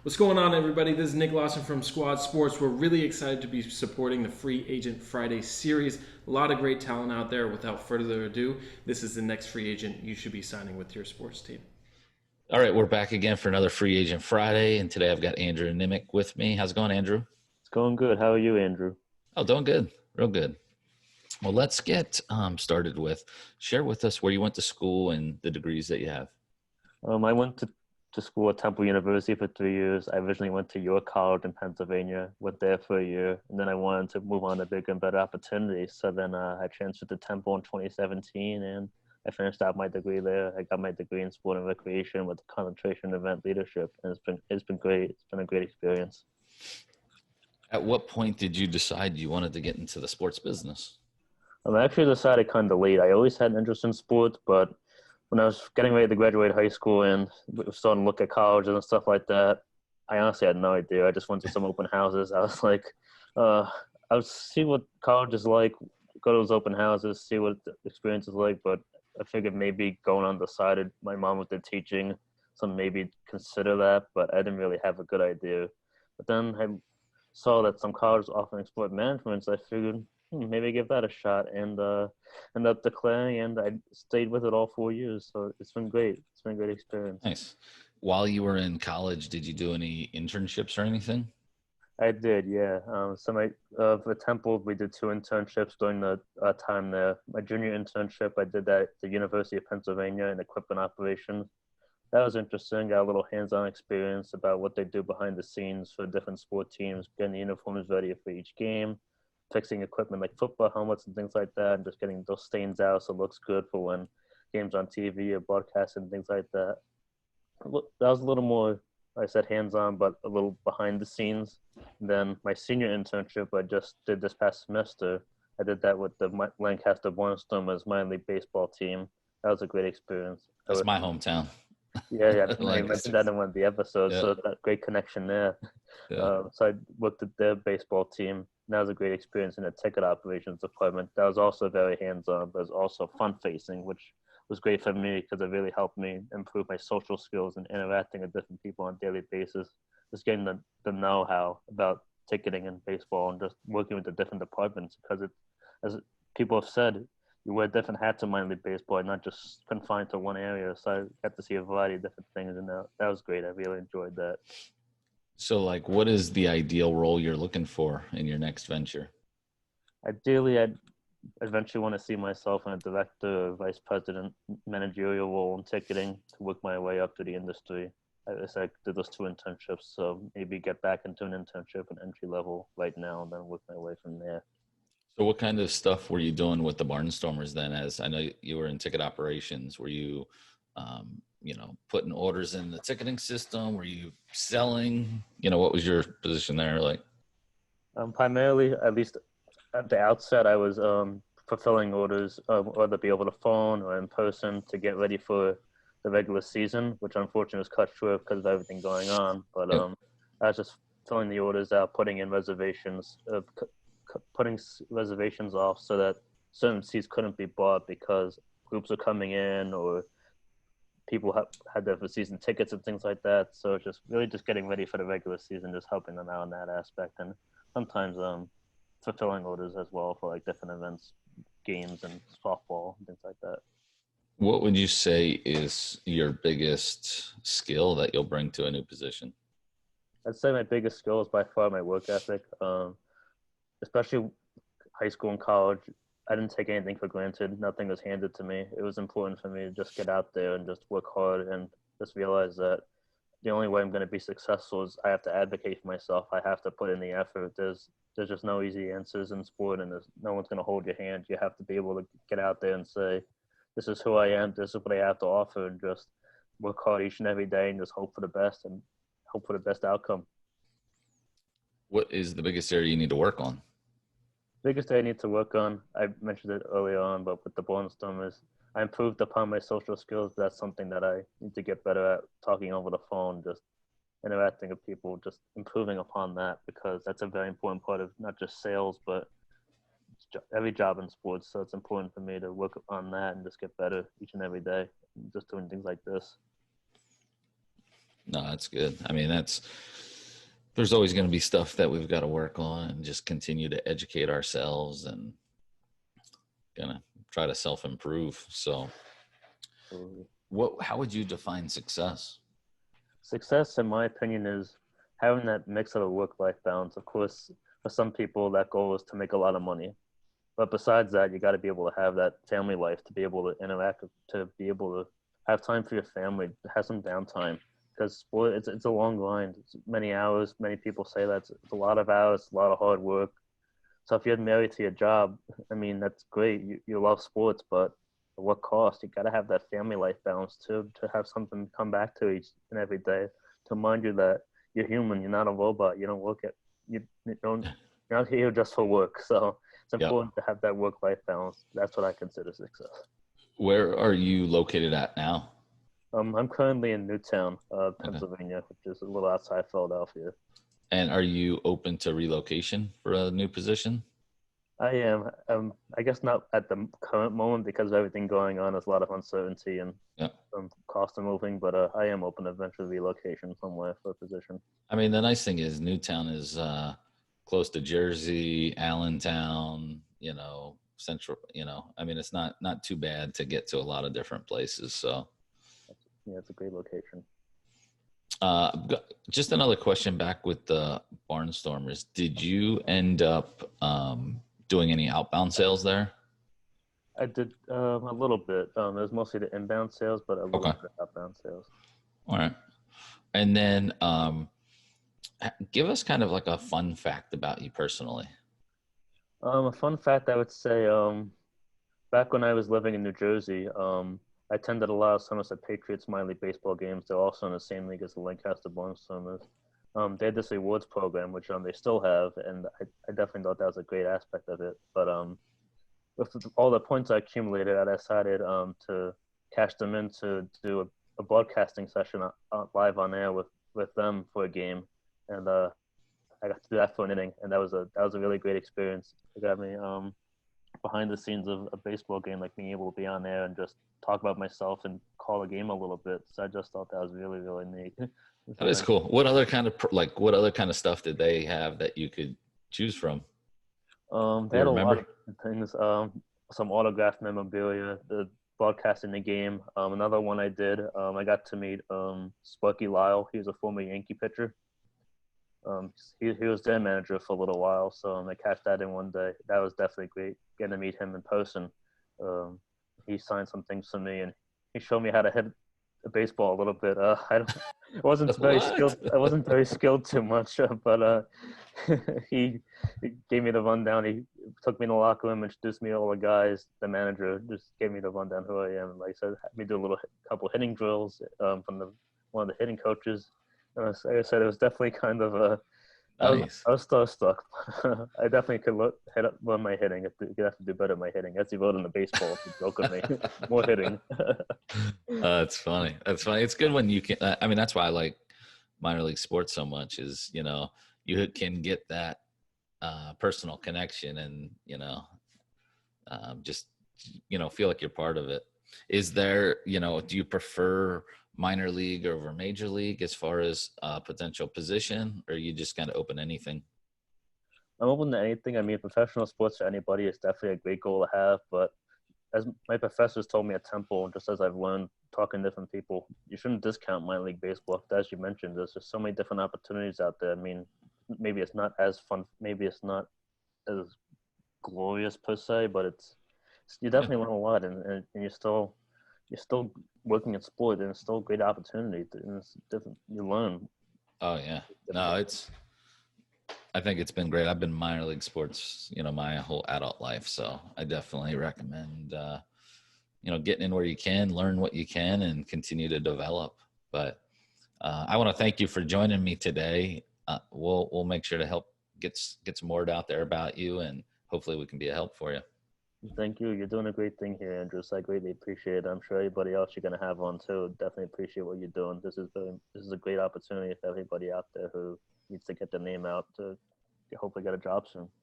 What's going on, everybody? This is Nick Lawson from Squad Sports. We're really excited to be supporting the Free Agent Friday series. A lot of great talent out there. Without further ado, this is the next free agent you should be signing with your sports team. All right, we're back again for another Free Agent Friday, and today I've got Andrew Niemiec with me. How's it going, Andrew? It's going good. How are you, Andrew? Oh, doing good, real good. Well, let's get started with share with us where you went to school and the degrees that you have. I went to school at Temple University for 3 years. I originally went to York College in Pennsylvania, went there for a year, and then I wanted to move on to bigger and better opportunities. So then I transferred to Temple in 2017, and I finished out my degree there. I got my degree in sport and recreation with a concentration in event leadership, and it's been great. It's been a great experience. At what point did you decide you wanted to get into the sports business? I actually decided kind of late. I always had an interest in sports, but when I was getting ready to graduate high school and was starting to look at colleges and stuff like that, I honestly had no idea. I just went to some open houses. I was like, I would see what college is like, go to those open houses, see what the experience is like. But I figured maybe going undecided. My mom was there teaching, so maybe consider that. But I didn't really have a good idea. But then I saw that some colleges offering sport management, so I figured maybe give that a shot, and ended up declaring, and I stayed with it all 4 years. So it's been great. It's been a great experience. Nice. While you were in college, did you do any internships or anything? I did, yeah. For Temple, we did 2 internships during the time there. My junior internship, I did that at the University of Pennsylvania in equipment operations. That was interesting. Got a little hands-on experience about what they do behind the scenes for different sport teams, getting the uniforms ready for each game, fixing equipment like football helmets and things like that, and just getting those stains out so it looks good for when games on TV or broadcast and things like that. That was a little more, like I said, hands-on, but a little behind the scenes. And then my senior internship I just did this past semester. I did that with the Lancaster Barnstormers minor league baseball team. That was a great experience. That's my hometown. Yeah, I mentioned Lancaster. that in one of the episodes, Yeah, so that great connection there. yeah. So I worked at their baseball team. That was a great experience in the ticket operations department. That was also very hands-on, but it was also fun-facing, which was great for me because it really helped me improve my social skills and interacting with different people on a daily basis. Just getting the know-how about ticketing and baseball and just working with the different departments because as people have said, you wear different hats in minor league baseball, not just confined to one area. So I got to see a variety of different things, and that was great. I really enjoyed that. So, like, what is the ideal role you're looking for in your next venture? Ideally, I'd eventually want to see myself in a director or vice president managerial role in ticketing to work my way up to the industry. I did those 2 internships, so maybe get back into an internship and entry level right now, and then work my way from there. So, what kind of stuff were you doing with the Barnstormers then? As I know you were in ticket operations, were you, putting orders in the ticketing system? Were you selling? What was your position there? Like, Primarily, at least at the outset, I was fulfilling orders, whether it be over the phone or in person, to get ready for the regular season, which unfortunately was cut short because of everything going on. But yep. I was just filling the orders out, putting reservations off so that certain seats couldn't be bought because groups are coming in or people had their season tickets and things like that. So it's just really just getting ready for the regular season, just helping them out in that aspect, and sometimes fulfilling orders as well for like different events, games and softball and things like that. What would you say is your biggest skill that you'll bring to a new position? I'd say my biggest skill is by far my work ethic, especially high school and college. I didn't take anything for granted. Nothing was handed to me. It was important for me to just get out there and just work hard and just realize that the only way I'm going to be successful is I have to advocate for myself. I have to put in the effort. There's just no easy answers in sport, and there's no one's going to hold your hand. You have to be able to get out there and say, "This is who I am. This is what I have to offer," and just work hard each and every day and just hope for the best and hope for the best outcome. What is the biggest area you need to work on? Biggest thing I need to work on, I mentioned it earlier on, but with the Barnstormers, I improved upon my social skills. That's something that I need to get better at, talking over the phone, just interacting with people, just improving upon that, because that's a very important part of not just sales, but every job in sports. So it's important for me to work on that and just get better each and every day, just doing things like this. No, that's good. I mean, that's There's always going to be stuff that we've got to work on and just continue to educate ourselves and gonna try to self-improve. So So how would you define success? success, in my opinion, is having that mix of a work-life balance. Of course, for some people, that goal is to make a lot of money. But besides that, you got to be able to have that family life, to be able to interact, to be able to have time for your family, to have some downtime. Because sport, it's a long grind. It's many hours. Many people say that it's a lot of hours, a lot of hard work. So if you're married to your job, I mean, that's great. You love sports, but at what cost? You got to have that family life balance too, to have something to come back to each and every day, to remind you that you're human. You're not a robot. You don't work at you don't. You're not here just for work. So it's Yep. important to have that work-life balance. That's what I consider success. Where are you located at now? I'm currently in Newtown, Okay. Pennsylvania, which is a little outside Philadelphia. And are you open to relocation for a new position? I am. I guess not at the current moment because of everything going on. There's a lot of uncertainty and Yeah. cost of moving, but I am open to eventual relocation somewhere for a position. I mean, the nice thing is Newtown is close to Jersey, Allentown, central, I mean, it's not too bad to get to a lot of different places. So Yeah, it's a great location. just another question back with the Barnstormers. Did you end up doing any outbound sales there? I did a little bit. It was mostly the inbound sales, but a little Okay. bit of outbound sales. All right. And then give us kind of like a fun fact about you personally. A fun fact I would say, back when I was living in New Jersey, I attended a lot of Somerset Patriots minor league baseball games. They're also in the same league as the Lancaster Barnstormers. They had this awards program, which they still have, and I definitely thought that was a great aspect of it. But with all the points I accumulated, I decided to cash them in to do a broadcasting session live on air with them for a game, and I got to do that for an inning, and that was a really great experience. It got me behind the scenes of a baseball game, like being able to be on there and just talk about myself and call the game a little bit. So I just thought that was really, really neat. That is cool. What other kind of what other kind of stuff did they have that you could choose from? They Do you had a lot remember? of things. Some autographed memorabilia, the broadcasting the game. Another one I did. I got to meet Sparky Lyle. He was a former Yankee pitcher. He was their manager for a little while, so I cashed that in one day. That was definitely great getting to meet him in person. Um, he signed some things for me, and he showed me how to hit a baseball a little bit. I wasn't very skilled. What? I wasn't very skilled too much, but he, he gave me the rundown. He took me in the locker room, introduced me to all the guys. The manager just gave me the rundown who I am. Like I said, had me do a couple hitting drills from one of the hitting coaches. Like I said, it was definitely kind of a. Nice. I was starstruck. I definitely could run my hitting. You have to do better at my hitting. That's even in the baseball. It's a joke of me. More hitting. That's funny. That's funny. It's good when you can. I mean, that's why I like minor league sports so much. Is you can get that personal connection and just feel like you're part of it. Is there do you prefer minor league over major league as far as potential position, or you just kind of open anything? I'm open to anything. I mean, professional sports for anybody is definitely a great goal to have. But as my professors told me at Temple, and just as I've learned talking to different people, you shouldn't discount minor league baseball. As you mentioned, there's just so many different opportunities out there. I mean, maybe it's not as fun. Maybe it's not as glorious per se, but you Yeah. definitely learn a lot, and you're still working in sport, and it's still a great opportunity. And it's different. You learn. Oh yeah. No, I think it's been great. I've been minor league sports, my whole adult life. So I definitely recommend, getting in where you can, learn what you can, and continue to develop. But I want to thank you for joining me today. We'll make sure to help get some word out there about you, and hopefully we can be a help for you. Thank you. You're doing a great thing here, Andrews. I greatly appreciate it. I'm sure everybody else you're gonna have on too definitely appreciate what you're doing. This is a great opportunity for everybody out there who needs to get their name out to hopefully get a job soon.